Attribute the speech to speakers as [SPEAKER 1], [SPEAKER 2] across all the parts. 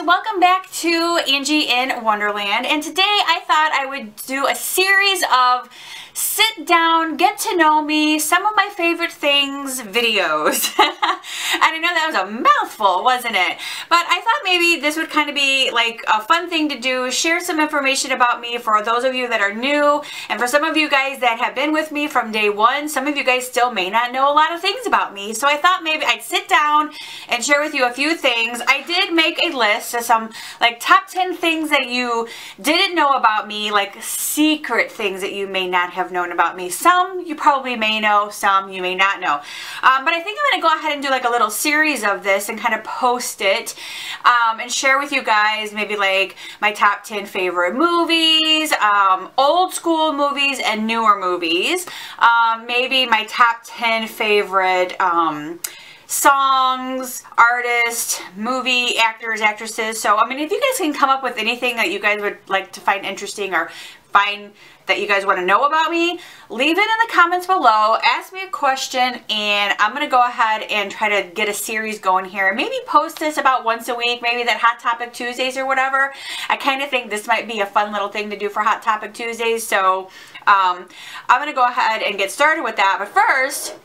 [SPEAKER 1] welcome back to Angie in Wonderland, and today I thought I would do a series of sit down, get to know me, some of my favorite things videos. And I know that was a mouthful, wasn't it? But I thought maybe this would kind of be like a fun thing to do, share some information about me for those of you that are new, and for some of you guys that have been with me from day one. Some of you guys still may not know a lot of things about me, so I thought maybe I'd sit down and share with you a few things. I did make a list of some like top 10 things that you didn't know about me, like secret things that you may not have known about me. Some you probably may know, some you may not know. But I think I'm going to go ahead and do like a little series of this and kind of post it and share with you guys maybe like my top 10 favorite movies, old school movies and newer movies, maybe my top 10 favorite songs, artists, movie actors, actresses. So I mean, if you guys can come up with anything that you guys would like to find interesting or find that you guys want to know about me, leave it in the comments below, ask me a question, and I'm going to go ahead and try to get a series going here. Maybe post this about once a week, maybe that Hot Topic Tuesdays or whatever. I kind of think this might be a fun little thing to do for Hot Topic Tuesdays, so I'm going to go ahead and get started with that. But first,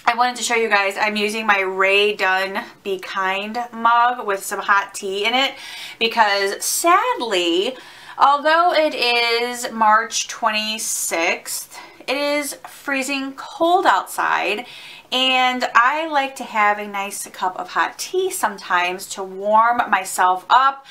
[SPEAKER 1] I wanted to show you guys, I'm using my Ray Dunn Be Kind mug with some hot tea in it because sadly, although it is March 26th, it is freezing cold outside, and I like to have a nice cup of hot tea sometimes to warm myself up.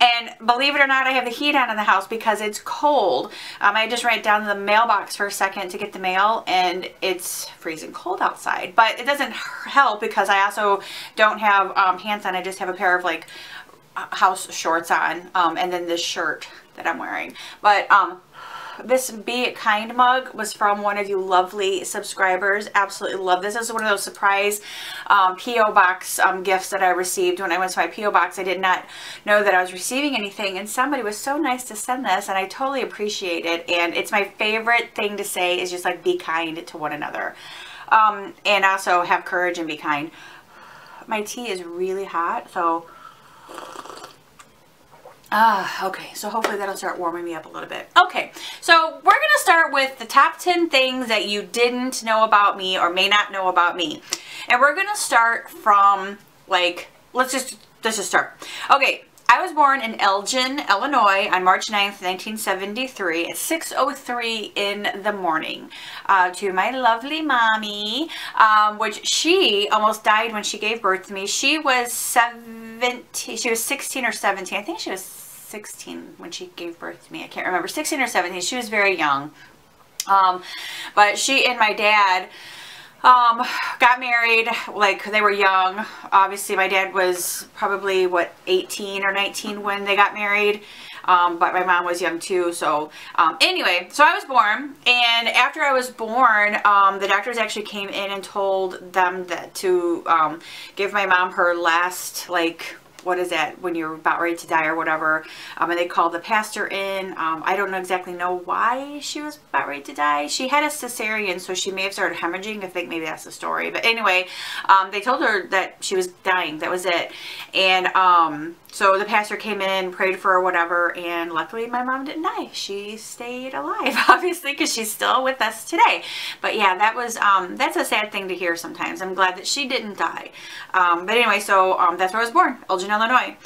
[SPEAKER 1] And believe it or not, I have the heat on in the house because it's cold. I just ran down to the mailbox for a second to get the mail, and it's freezing cold outside. But it doesn't help because I also don't have pants on. I just have a pair of like house shorts on, and then this shirt that I'm wearing. But this Be It Kind mug was from one of you lovely subscribers. Absolutely love this. This is one of those surprise P.O. box gifts that I received when I went to my P.O. box. I did not know that I was receiving anything, and somebody was so nice to send this, and I totally appreciate it. And it's my favorite thing to say is just like be kind to one another, and also have courage and be kind. My tea is really hot, so okay, so hopefully that'll start warming me up a little bit. Okay, so we're gonna start with the top 10 things that you didn't know about me or may not know about me. And we're gonna start from like, let's just start. Okay, I was born in Elgin, Illinois on March 9th, 1973 at 6:03 in the morning to my lovely mommy, which she almost died when she gave birth to me. She was 16 or 17. I think she was 16 when she gave birth to me. I can't remember, 16 or 17. She was very young. But she and my dad got married like they were young. Obviously my dad was probably what, 18 or 19 when they got married, but my mom was young too. So anyway, so I was born, and after I was born, the doctors actually came in and told them that to give my mom her last, like, what is that, when you're about ready to die or whatever, and they called the pastor in. I don't exactly know why she was about ready to die. She had a cesarean, so she may have started hemorrhaging. I think maybe that's the story. But anyway, they told her that she was dying. That was it. And so the pastor came in, prayed for her, whatever, and luckily my mom didn't die. She stayed alive, obviously, because she's still with us today. But yeah, that was that's a sad thing to hear sometimes. I'm glad that she didn't die. But anyway, so that's where I was born, Elgin, Illinois.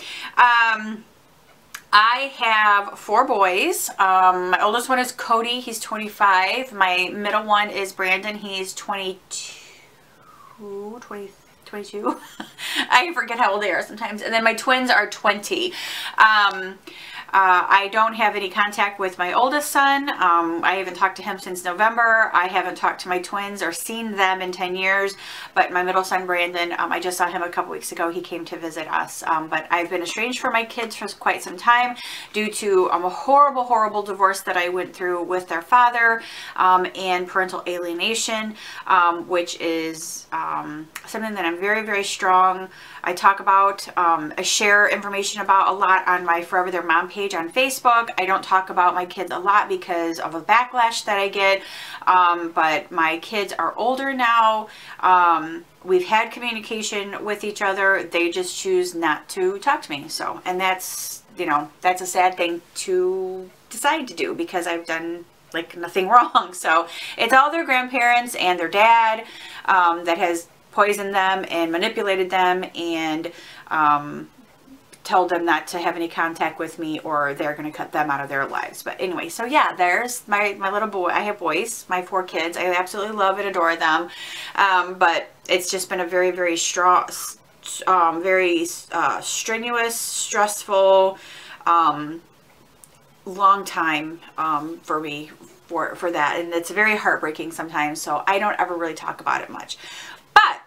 [SPEAKER 1] I have 4 boys. My oldest one is Cody. He's 25. My middle one is Brandon. He's 22. I forget how old they are sometimes. And then my twins are 20. I don't have any contact with my oldest son. I haven't talked to him since November. I haven't talked to my twins or seen them in 10 years. But my middle son, Brandon, I just saw him a couple weeks ago. He came to visit us. But I've been estranged from my kids for quite some time due to a horrible, horrible divorce that I went through with their father, and parental alienation, which is something that I'm very, very strong. I talk about, I share information about a lot on my Forever Their Mom page. page on Facebook. I don't talk about my kids a lot because of the backlash that I get, but my kids are older now. We've had communication with each other. They just choose not to talk to me. So, and that's, you know, that's a sad thing to decide to do because I've done like nothing wrong. So it's all their grandparents and their dad that has poisoned them and manipulated them and told them not to have any contact with me or they're going to cut them out of their lives. But anyway, so yeah, there's my little boy. I have boys, my 4 kids. I absolutely love and adore them. But it's just been a very, very strong, very strenuous, stressful, long time for me for that. And it's very heartbreaking sometimes. So I don't ever really talk about it much. But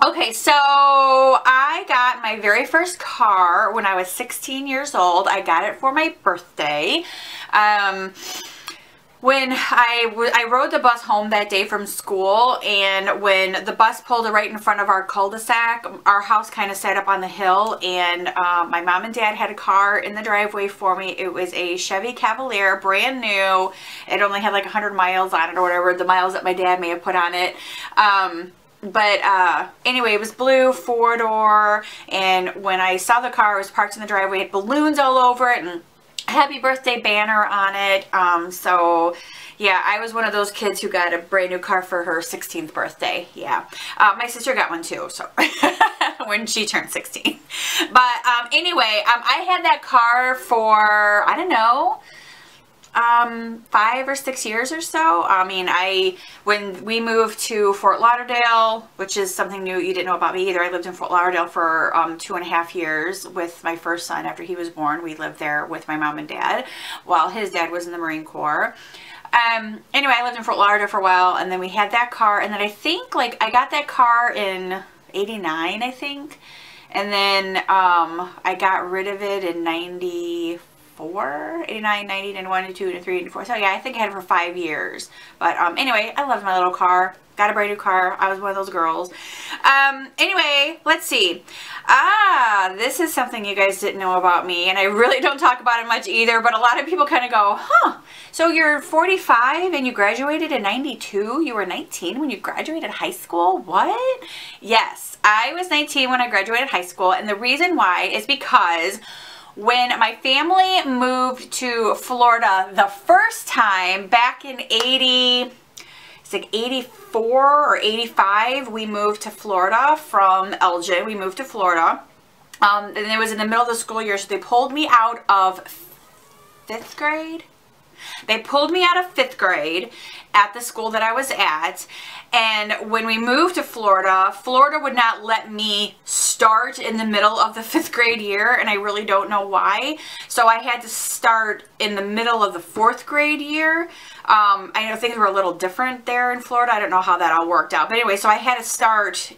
[SPEAKER 1] okay, so I got my very first car when I was 16 years old. I got it for my birthday. When I rode the bus home that day from school, and when the bus pulled right in front of our cul-de-sac, our house kind of sat up on the hill, and my mom and dad had a car in the driveway for me. It was a Chevy Cavalier, brand new. It only had like 100 miles on it or whatever, the miles that my dad may have put on it. But anyway, it was blue, 4-door, and when I saw the car, it was parked in the driveway, it had balloons all over it, and happy birthday banner on it. So yeah, I was one of those kids who got a brand new car for her 16th birthday. Yeah. My sister got one too, so when she turned 16. But anyway, I had that car for, I don't know, 5 or 6 years or so. I mean, when we moved to Fort Lauderdale, which is something new you didn't know about me either. I lived in Fort Lauderdale for 2.5 years with my first son. After he was born, we lived there with my mom and dad while his dad was in the Marine Corps. Anyway, I lived in Fort Lauderdale for a while, and then we had that car, and then I think like I got that car in 89, I think, and then I got rid of it in 94, 89, 90, 91, 92, 93, 94. So yeah, I think I had it for 5 years. But anyway, I loved my little car. Got a brand new car. I was one of those girls. Anyway, let's see. This is something you guys didn't know about me, and I really don't talk about it much either, but a lot of people kind of go, huh, so you're 45 and you graduated in 92? You were 19 when you graduated high school? What? Yes, I was 19 when I graduated high school, and the reason why is because when my family moved to Florida the first time back in 84 or 85, we moved to Florida from Elgin. We moved to Florida. And it was in the middle of the school year, so they pulled me out of 5th grade. They pulled me out of 5th grade at the school that I was at, and when we moved to Florida, Florida would not let me start in the middle of the 5th grade year, and I really don't know why. So I had to start in the middle of the 4th grade year. I know things were a little different there in Florida. I don't know how that all worked out. But anyway, so I had to start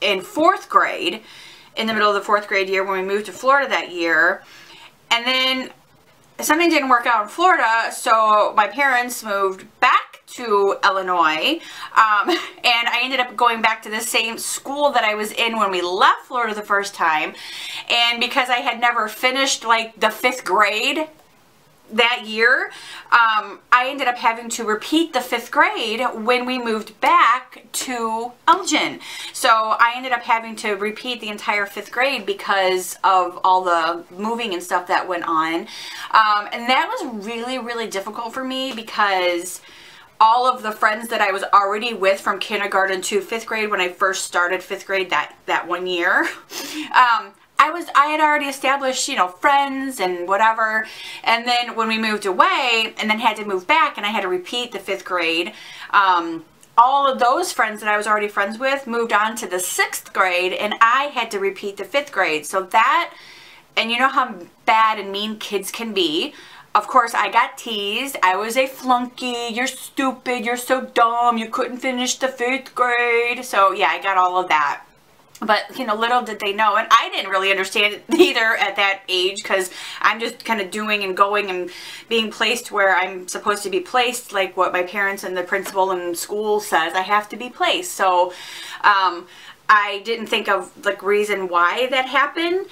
[SPEAKER 1] in 4th grade in the middle of the 4th grade year when we moved to Florida that year. And then something didn't work out in Florida, so my parents moved back to Illinois, and I ended up going back to the same school that I was in when we left Florida the first time. And because I had never finished like the 5th grade that year, I ended up having to repeat the 5th grade when we moved back to Elgin. So I ended up having to repeat the entire 5th grade because of all the moving and stuff that went on. And that was really, really difficult for me because all of the friends that I was already with from kindergarten to 5th grade when I first started 5th grade that one year, I had already established, you know, friends and whatever. And then when we moved away and then had to move back and I had to repeat the 5th grade, all of those friends that I was already friends with moved on to the 6th grade, and I had to repeat the 5th grade. So that, and you know how bad and mean kids can be. Of course, I got teased. I was a flunky. You're stupid. You're so dumb. You couldn't finish the 5th grade. So yeah, I got all of that. But, you know, little did they know, and I didn't really understand it either at that age, because I'm just kind of doing and going and being placed where I'm supposed to be placed, like what my parents and the principal in school says I have to be placed. So I didn't think of like reason why that happened.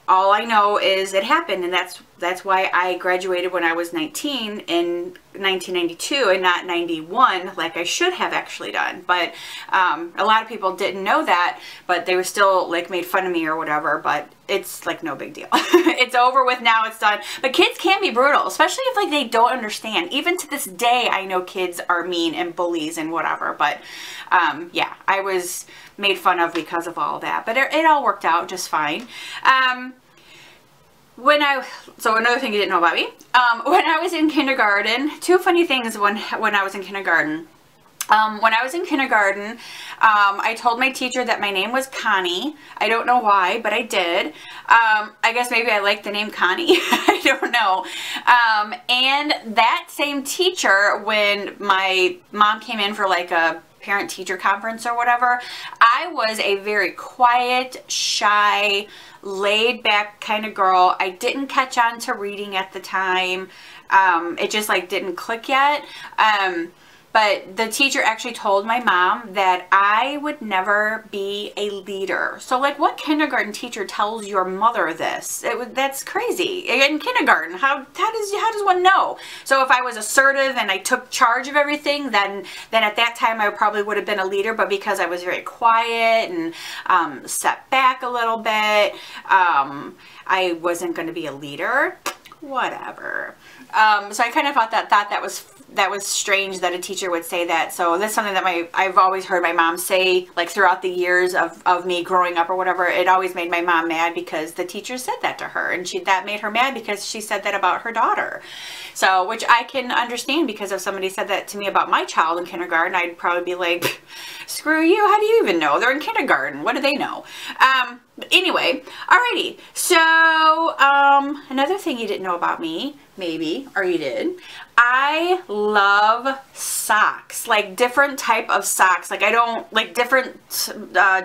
[SPEAKER 1] all I know is it happened, and that's why I graduated when I was 19 in 1992 and not 91 like I should have actually done. But a lot of people didn't know that, but they were still like made fun of me or whatever. But it's like no big deal. It's over with now, it's done. But kids can be brutal, especially if like they don't understand. Even to this day, I know kids are mean and bullies and whatever. But yeah, I was made fun of because of all that, but it all worked out just fine. So another thing you didn't know about me, when I was in kindergarten, two funny things when I was in kindergarten. When I was in kindergarten, I told my teacher that my name was Connie. I don't know why, but I did. I guess maybe I liked the name Connie. I don't know. And that same teacher, when my mom came in for like a parent-teacher conference or whatever, I was a very quiet, shy, laid-back kind of girl. I didn't catch on to reading at the time. It just like didn't click yet. But the teacher actually told my mom that I would never be a leader. So like, what kindergarten teacher tells your mother this? That's crazy. In kindergarten, how does one know? So if I was assertive and I took charge of everything, then at that time I probably would have been a leader. But because I was very quiet and set back a little bit, I wasn't going to be a leader. Whatever. So I kind of thought that was strange that a teacher would say that. So that's something that I've always heard my mom say, like throughout the years of me growing up or whatever. It always made my mom mad because the teacher said that to her, and that made her mad because she said that about her daughter. So, which I can understand, because if somebody said that to me about my child in kindergarten, I'd probably be like, screw you, how do you even know? They're in kindergarten, what do they know? But anyway, alrighty, so another thing you didn't know about me, maybe, or you did, I love socks, like different type of socks. Like I don't, like different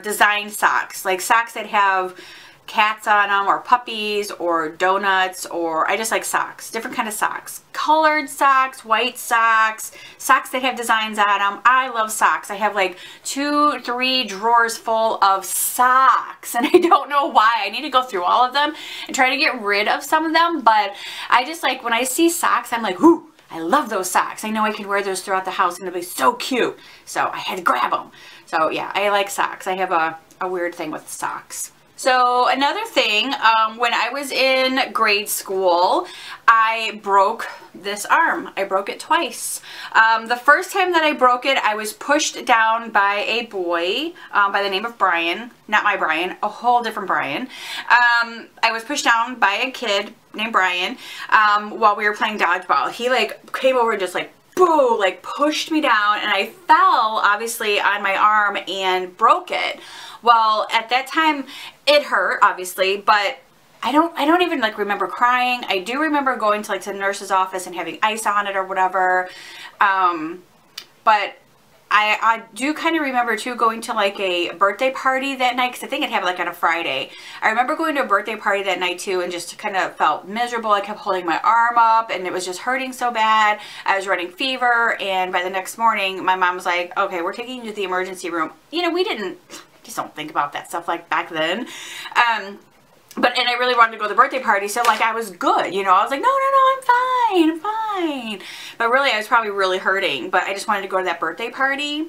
[SPEAKER 1] design socks, like socks that have cats on them, or puppies, or donuts, or I just like socks, different kind of socks, colored socks, white socks, socks that have designs on them. I love socks. I have like 2-3 drawers full of socks, and I don't know why. I need to go through all of them and try to get rid of some of them, but I just like, when I see socks, I'm like, whoo, I love those socks. I know I can wear those throughout the house and it'll be so cute. So I had to grab them. So yeah, I like socks. I have a weird thing with socks. So another thing, when I was in grade school, I broke this arm. I broke it twice. The first time that I broke it, I was pushed down by a boy by the name of Brian. Not my Brian, a whole different Brian. I was pushed down by a kid named Brian while we were playing dodgeball. He like came over and just like, boo, like pushed me down, and I fell obviously on my arm and broke it. Well, at that time it hurt obviously, but I don't even like remember crying. I do remember going to like to the nurse's office and having ice on it or whatever. But I do kind of remember too going to like a birthday party that night, because I think it happened like on a Friday. I remember going to a birthday party that night too, and just kind of felt miserable. I kept holding my arm up and it was just hurting so bad. I was running fever, and by the next morning my mom was like, okay, we're taking you to the emergency room. You know, we just don't think about that stuff like back then. And I really wanted to go to the birthday party, so like I was good, you know, I was like, no, I'm fine. But really I was probably really hurting, but I just wanted to go to that birthday party.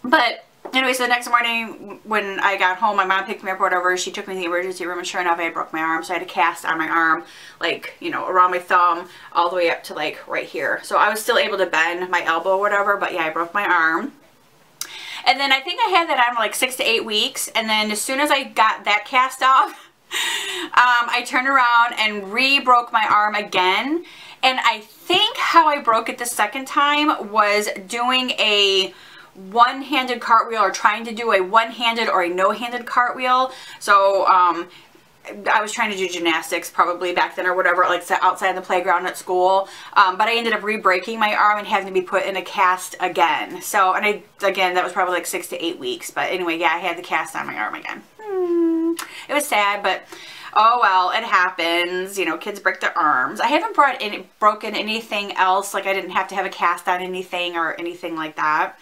[SPEAKER 1] But anyway, so the next morning when I got home, my mom picked me up or whatever, she took me to the emergency room, and sure enough I had broke my arm, so I had a cast on my arm, like, you know, around my thumb all the way up to like right here. So I was still able to bend my elbow or whatever, but yeah, I broke my arm. And then I think I had that on for like 6 to 8 weeks. And then as soon as I got that cast off, I turned around and re-broke my arm again. And I think how I broke it the second time was doing a one-handed cartwheel, or trying to do a one-handed or a no-handed cartwheel. So I was trying to do gymnastics probably back then or whatever, like outside the playground at school. But I ended up re-breaking my arm and having to be put in a cast again. So, and again, that was probably like 6 to 8 weeks. But anyway, yeah, I had the cast on my arm again. It was sad, but oh well, it happens. You know, kids break their arms. I haven't broken anything else. Like I didn't have to have a cast on anything or anything like that.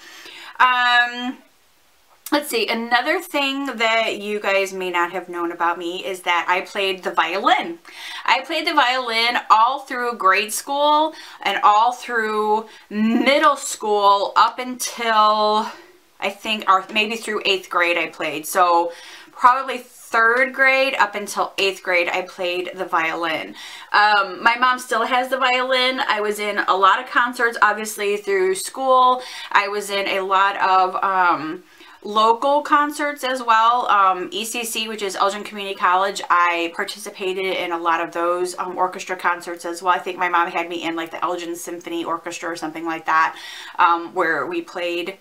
[SPEAKER 1] Let's see, another thing that you guys may not have known about me is that I played the violin. I played the violin all through grade school and all through middle school up until, I think, or maybe through 8th grade I played. So probably 3rd grade up until 8th grade I played the violin. My mom still has the violin. I was in a lot of concerts, obviously, through school. I was in a lot of local concerts as well. ECC, which is Elgin Community College, I participated in a lot of those orchestra concerts as well. I think my mom had me in like the Elgin Symphony Orchestra or something like that, where we played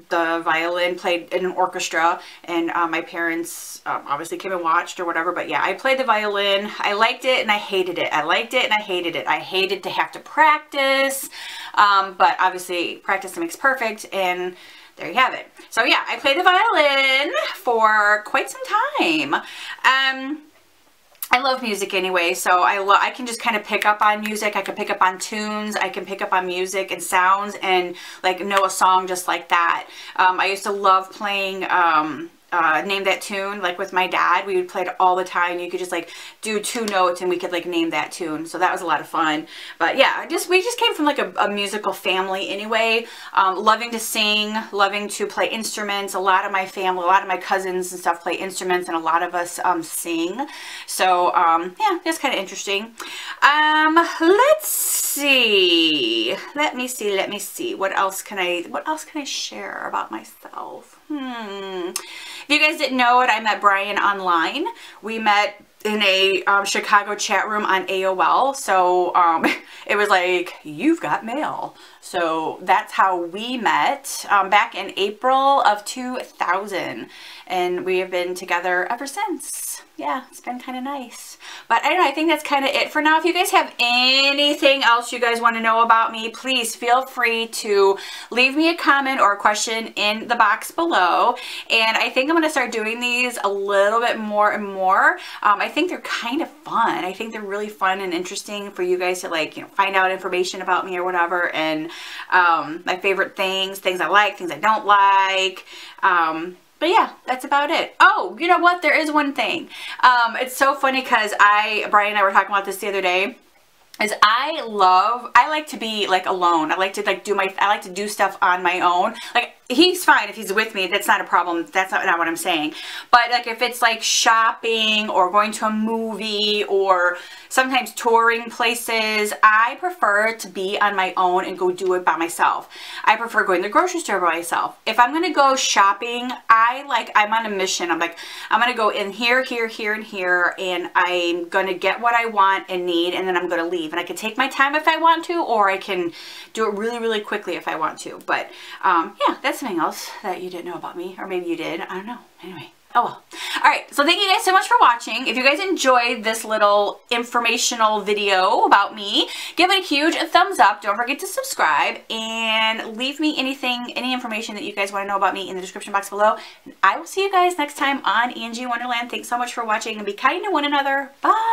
[SPEAKER 1] the violin, played in an orchestra, and my parents obviously came and watched or whatever. But yeah, I played the violin. I liked it and I hated it. I liked it and I hated it. I hated to have to practice, but obviously practice makes perfect, and there you have it. So yeah, I played the violin for quite some time. I love music anyway, so I can just kind of pick up on music. I can pick up on tunes. I can pick up on music and sounds and like know a song just like that. I used to love playing Name That Tune, like with my dad. We would play it all the time. You could just like do 2 notes and we could like name that tune. So that was a lot of fun. But yeah, we just came from like a musical family anyway. Loving to sing, loving to play instruments. A lot of my family, a lot of my cousins and stuff play instruments, and a lot of us sing. So yeah, that's kind of interesting. Let's see. Let me see. What else can I share about myself? If you guys didn't know it, I met Brian online. We met in a Chicago chat room on AOL. So it was like, you've got mail. So that's how we met back in April of 2000. And we have been together ever since. Yeah, it's been kind of nice. But I don't know, I think that's kind of it for now. If you guys have anything else you guys want to know about me, please feel free to leave me a comment or a question in the box below. And I think I'm going to start doing these a little bit more and more. I think they're kind of fun. I think they're really fun and interesting for you guys to like, you know, find out information about me or whatever. And my favorite things I like, things I don't like. But yeah, that's about it. Oh, you know what? There is one thing. It's so funny because Brian and I were talking about this the other day. Is I like to be like alone. I like to do stuff on my own. Like, he's fine if he's with me. That's not a problem. That's not what I'm saying. But like if it's like shopping or going to a movie or sometimes touring places, I prefer to be on my own and go do it by myself. I prefer going to the grocery store by myself. If I'm going to go shopping, I'm on a mission. I'm like, I'm going to go in here, here, here, and here, and I'm going to get what I want and need, and then I'm going to leave. And I can take my time if I want to, or I can do it really, really quickly if I want to. But yeah, that's something else that you didn't know about me, or maybe you did. I don't know. Anyway. Oh well. Alright, so thank you guys so much for watching. If you guys enjoyed this little informational video about me, give it a huge thumbs up. Don't forget to subscribe and leave me any information that you guys want to know about me in the description box below. And I will see you guys next time on Angie Wonderland. Thanks so much for watching, and be kind to one another. Bye!